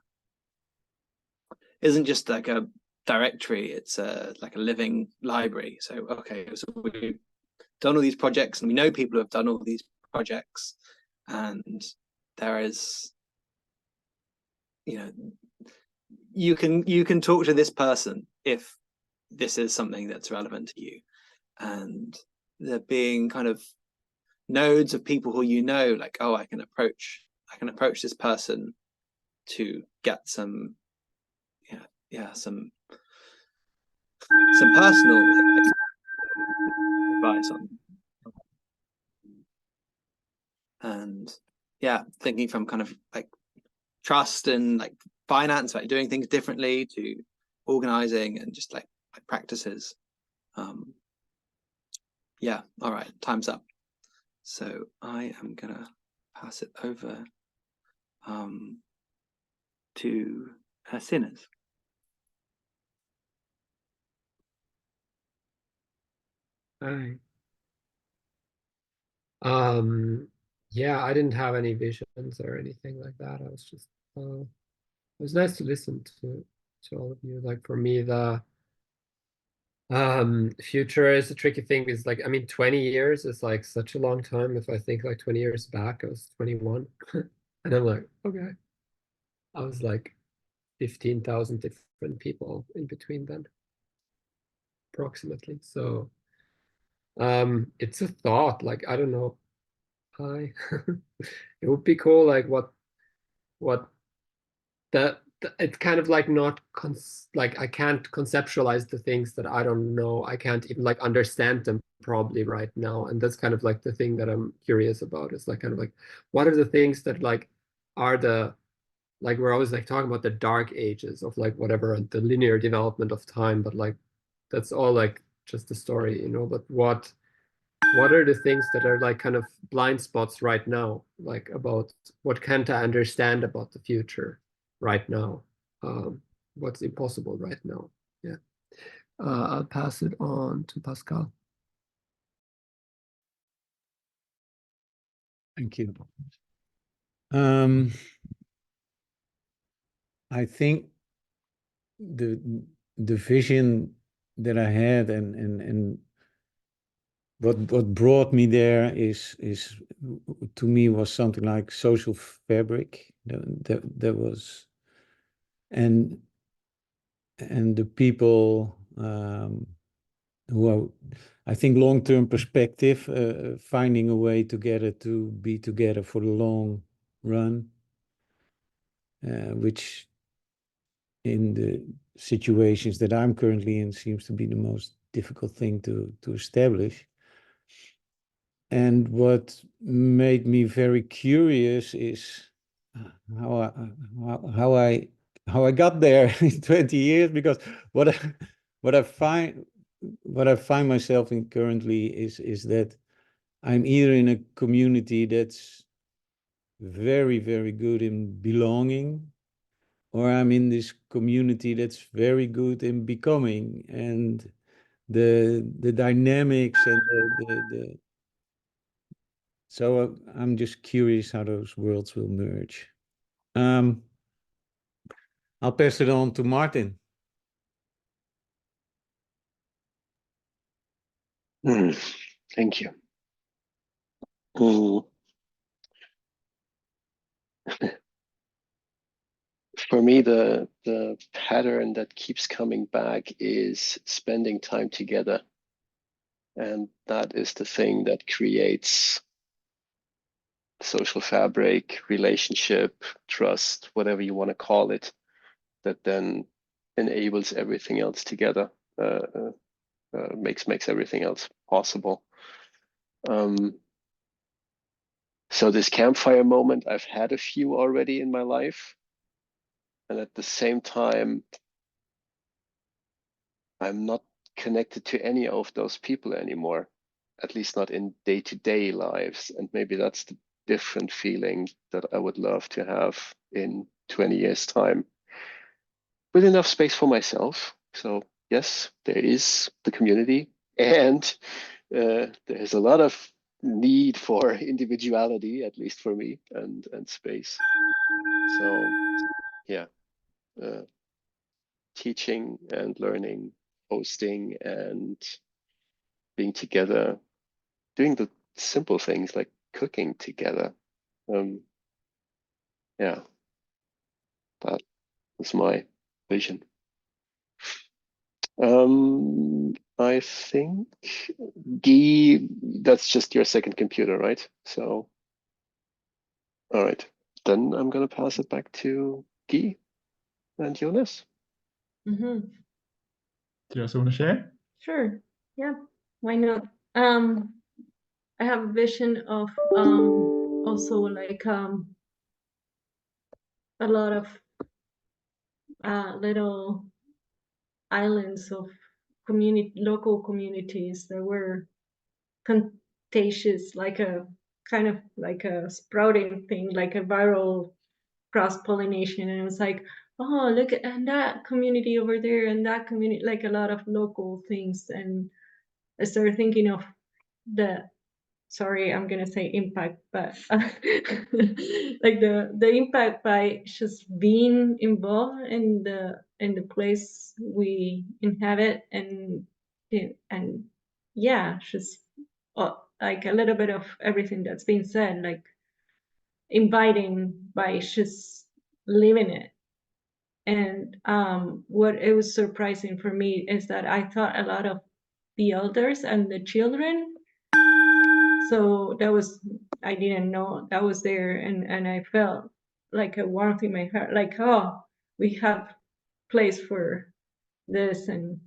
directory, it's like a living library. So okay, so we've done all these projects and we know people who have done all these projects, and there is, you know, you can talk to this person if this is something that's relevant to you, and there being kind of nodes of people who, you know, like, oh, I can approach this person to get some some personal advice on. And yeah, thinking from kind of like trust and like finance, like doing things differently, to organizing and just like practices. Yeah, all right, time's up. So I am gonna pass it over to Sinners. Hi. Yeah, I didn't have any visions or anything like that. I was just it was nice to listen to all of you. Like for me, the future is a tricky thing because, like, I mean, 20 years is like such a long time. If I think like 20 years back, I was 21. And I'm like, okay. I was like 15,000 different people in between then, approximately. So it's a thought. Like, I don't know. I it would be cool, like what that it's kind of like not like I can't conceptualize the things that I don't know. I can't even like understand them probably right now. And that's kind of like the thing that I'm curious about, is like kind of like what are the things that like are the, like we're always like talking about the dark ages of like whatever and the linear development of time, but like that's all like just a story, you know. But what what are the things that are like kind of blind spots right now, like about what can't I understand about the future right now? What's impossible right now? Yeah. I'll pass it on to Pascal. Thank you. I think the vision that I had and what brought me there is to me was something like social fabric. That was and the people who are, I think, long-term perspective, finding a way together to be together for the long run, which in the situations that I'm currently in seems to be the most difficult thing to establish. And what made me very curious is how I got there in 20 years, because what I find myself in currently is that I'm either in a community that's very, very good in belonging, or I'm in this community that's very good in becoming, and the dynamics and the so I'm just curious how those worlds will merge. I'll pass it on to Martin. Thank you. Mm. For me, the pattern that keeps coming back is spending time together. And that is the thing that creates social fabric, relationship, trust, whatever you want to call it, that then enables everything else together, makes everything else possible. So this campfire moment, I've had a few already in my life. And at the same time, I'm not connected to any of those people anymore, at least not in day-to-day lives. And maybe that's the different feeling that I would love to have in 20 years' time, with enough space for myself. So yes, there is the community, and there's a lot of need for individuality, at least for me, and space. So yeah, teaching and learning, hosting and being together, doing the simple things like cooking together. Yeah, that was my vision. I think, Guy, that's just your second computer, right? So, all right, then I'm gonna pass it back to Guy and Jonas. Mm-hmm. Do you also want to share? Sure. Yeah. Why not? I have a vision of also like a lot of little islands of local communities that were contagious, like a kind of like a sprouting thing, like a viral cross-pollination. And it was like, oh, look at and that community over there and that community, like a lot of local things. And I started thinking of the, sorry, I'm gonna say impact, but like the impact by just being involved in the place we inhabit, and yeah, just like a little bit of everything that's been said, like inviting by just living it. And what it was surprising for me is that I thought a lot of the elders and the children, so that was, I didn't know that was there, and I felt like a warmth in my heart, like, oh, we have place for this, and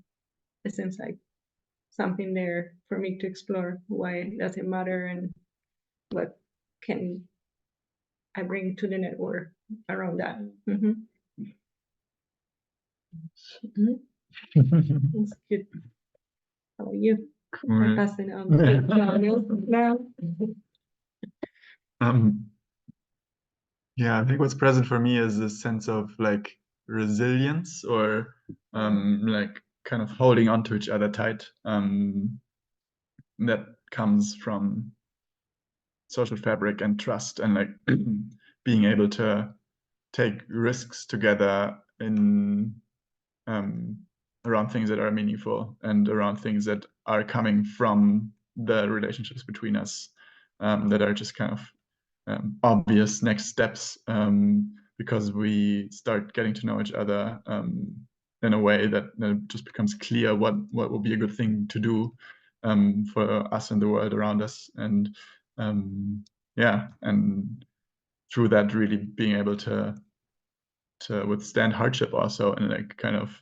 it seems like something there for me to explore why it doesn't matter and what can I bring to the network around that. Mm-hmm. Mm-hmm. That's good. How are you? I'm passing on the channel now. Yeah, I think what's present for me is this sense of like resilience, or like kind of holding on to each other tight. That comes from social fabric and trust, and like being able to take risks together in around things that are meaningful, and around things that are coming from the relationships between us, that are just kind of obvious next steps, because we start getting to know each other in a way that just becomes clear what will be a good thing to do for us and the world around us. And yeah, and through that, really being able to withstand hardship also, and like kind of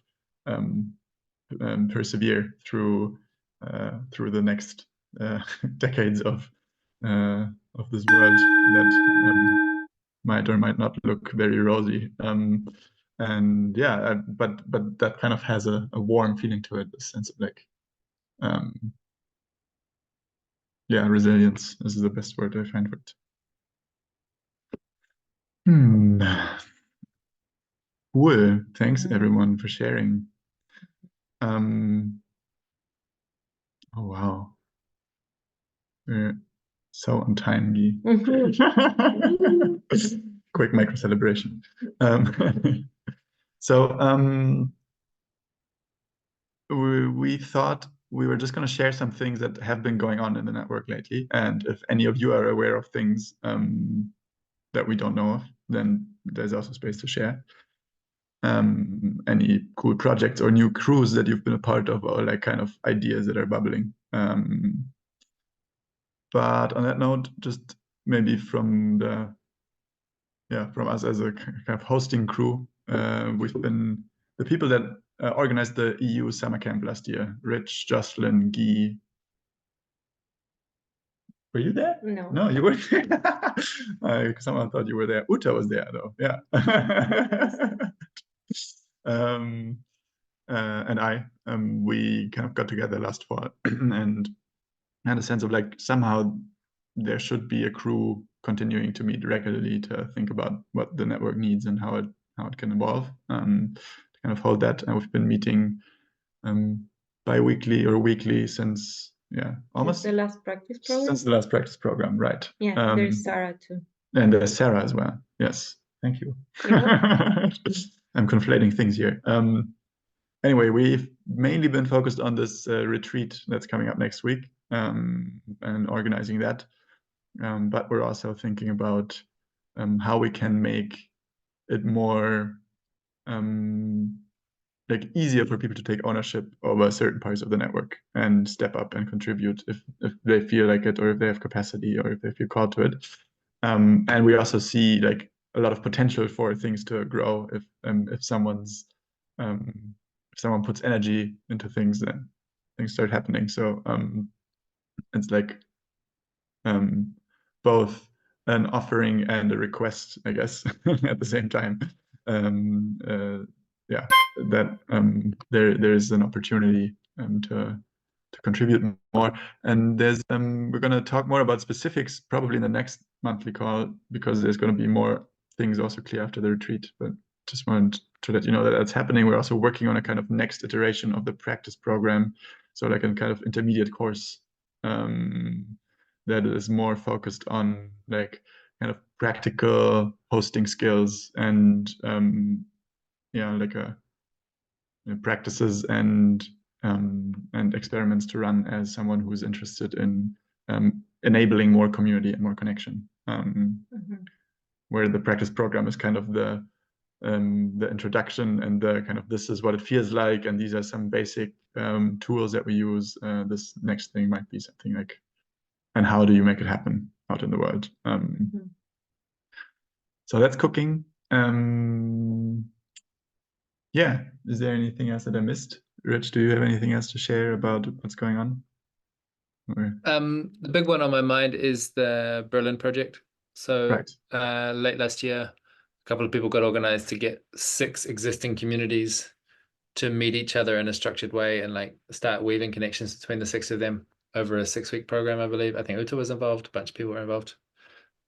persevere through the next decades of this world that might or might not look very rosy. And yeah, but that kind of has a warm feeling to it, a sense of like, yeah, resilience. This is the best word I find for it. Cool. Thanks everyone for sharing. Oh wow. We're so on time, Guy. Quick micro celebration. So we thought we were just going to share some things that have been going on in the network lately, and if any of you are aware of things that we don't know of, then there's also space to share. Any cool projects or new crews that you've been a part of, or like kind of ideas that are bubbling. But on that note, just maybe from us as a kind of hosting crew, we've been the people that organized the EU summer camp last year. Rich, Jocelyn, Guy. Were you there? No. No, you weren't. Someone thought you were there. Uta was there though. Yeah. And we kind of got together last fall and had a sense of like, somehow there should be a crew continuing to meet regularly to think about what the network needs and how it can evolve, to kind of hold that. And we've been meeting bi-weekly or weekly since almost since the last practice program. Since the last practice program, right? Yeah, there's Sarah too. And there's Sarah as well. Yes, thank you. I'm conflating things here. Anyway, we've mainly been focused on this retreat that's coming up next week, and organizing that. But we're also thinking about how we can make it more like easier for people to take ownership over certain parts of the network and step up and contribute if they feel like it, or if they have capacity, or if they feel called to it. And we also see like a lot of potential for things to grow if someone puts energy into things, then things start happening. So it's like both an offering and a request, I guess, at the same time. Yeah, that there is an opportunity to contribute more. And there's we're going to talk more about specifics probably in the next monthly call, because there's going to be more things also clear after the retreat. But just wanted to let you know that that's happening. We're also working on a kind of next iteration of the practice program, so like a kind of intermediate course that is more focused on like kind of practical hosting skills and like practices and experiments to run as someone who's interested in enabling more community and more connection. Where the practice program is kind of the introduction and the kind of, this is what it feels like, and these are some basic tools that we use. This next thing might be something like, and how do you make it happen out in the world? So that's cooking. Yeah, is there anything else that I missed? Rich, do you have anything else to share about what's going on? Or... The big one on my mind is the Berlin project. So right. Late last year, a couple of people got organized to get 6 existing communities to meet each other in a structured way and like start weaving connections between the 6 of them over a 6-week program, I believe. I think Uta was involved, a bunch of people were involved.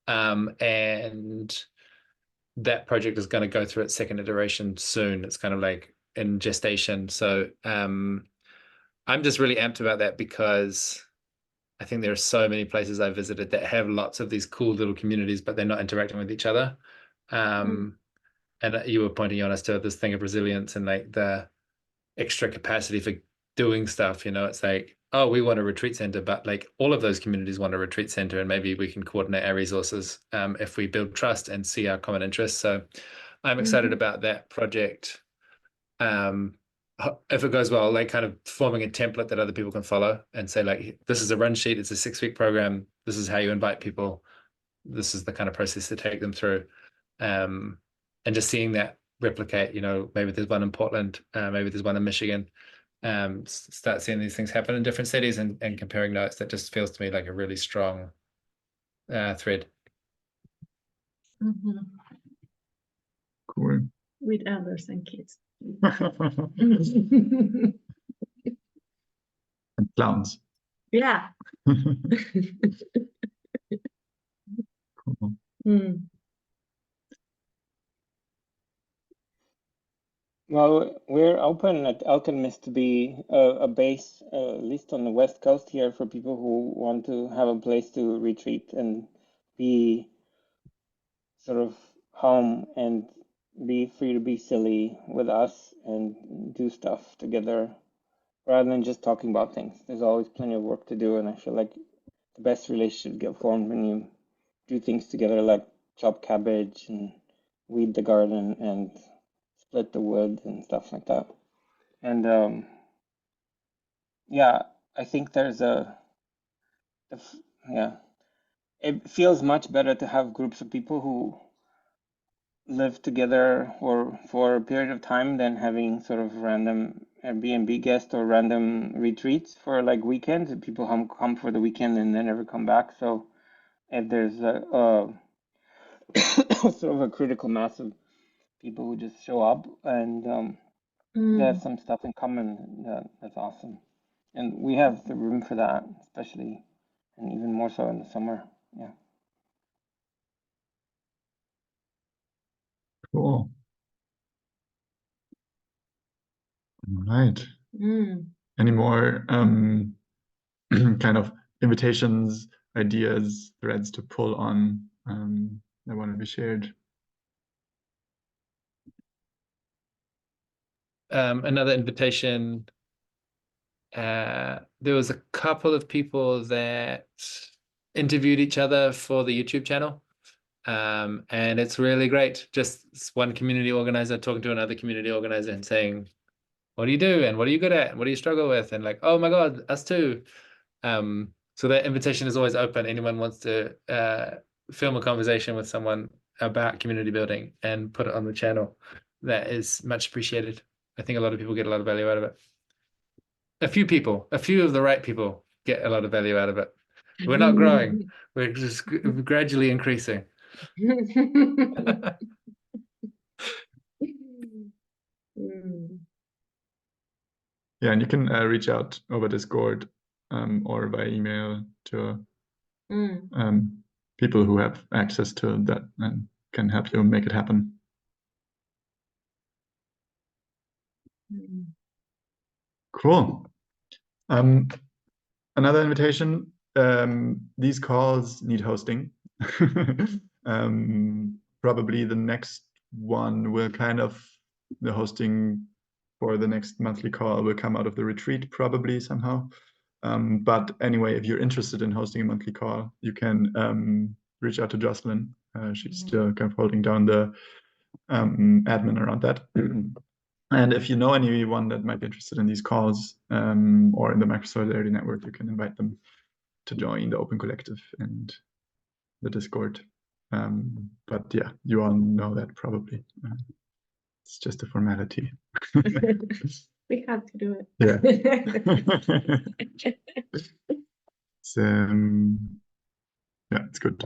And that project is going to go through its second iteration soon. It's kind of like in gestation. So I'm just really amped about that because I think there are so many places I visited that have lots of these cool little communities, but they're not interacting with each other. And you were pointing on us to this thing of resilience and like the extra capacity for doing stuff. It's like, oh, we want a retreat center, but like all of those communities want a retreat center, and maybe we can coordinate our resources if we build trust and see our common interests. So I'm excited about that project. If it goes well, like kind of forming a template that other people can follow and say, like, this is a run sheet, it's a 6-week program, this is how you invite people, this is the kind of process to take them through. And just seeing that replicate, maybe there's one in Portland, maybe there's one in Michigan. Start seeing these things happen in different cities and comparing notes. That just feels to me like a really strong thread. Cool. With elders and kids. And clowns. Yeah. Cool. Well, we're open at Alchemist to be a base, at least on the West Coast here, for people who want to have a place to retreat and be sort of home and be free to be silly with us and do stuff together rather than just talking about things. There's always plenty of work to do, and I feel like the best relationships get formed when you do things together, like chop cabbage and weed the garden and split the wood and stuff like that. And yeah, I think it feels much better to have groups of people who live together or for a period of time than having sort of random Airbnb guests or random retreats for like weekends. People come for the weekend and then never come back. So if there's a sort of a critical mass of people who just show up and they have some stuff in common, that's awesome. And we have the room for that, especially, and even more so in the summer. Yeah. Cool. All right. Any more kind of invitations, ideas, threads to pull on that want to be shared? Another invitation. There was a couple of people that interviewed each other for the YouTube channel. And it's really great. Just one community organizer talking to another community organizer and saying, what do you do? And what are you good at? And what do you struggle with? And like, oh my God, us too. So that invitation is always open. Anyone wants to film a conversation with someone about community building and put it on the channel, that is much appreciated. I think a lot of people get a lot of value out of it. A few of the right people get a lot of value out of it. We're not growing. We're just gradually increasing. Yeah, and you can reach out over Discord or by email to people who have access to that and can help you make it happen. Cool. Another invitation. These calls need hosting. Probably the next one will the hosting for the next monthly call will come out of the retreat probably somehow. But anyway, if you're interested in hosting a monthly call, you can reach out to Jocelyn. She's still kind of holding down the admin around that. And if you know anyone that might be interested in these calls or in the Microsolidarity Network, you can invite them to join the Open Collective and the Discord. But yeah, you all know that probably. It's just a formality. We have to do it. Yeah. Yeah, it's good.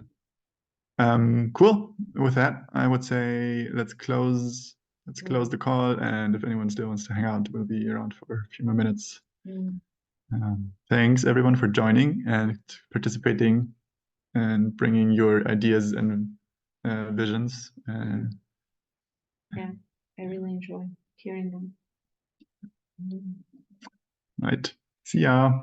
Cool. With that, I would say let's close let's close the call. And if anyone still wants to hang out, we'll be around for a few more minutes. Thanks everyone for joining and participating and bringing your ideas and visions. Yeah, I really enjoy hearing them. Right. See ya.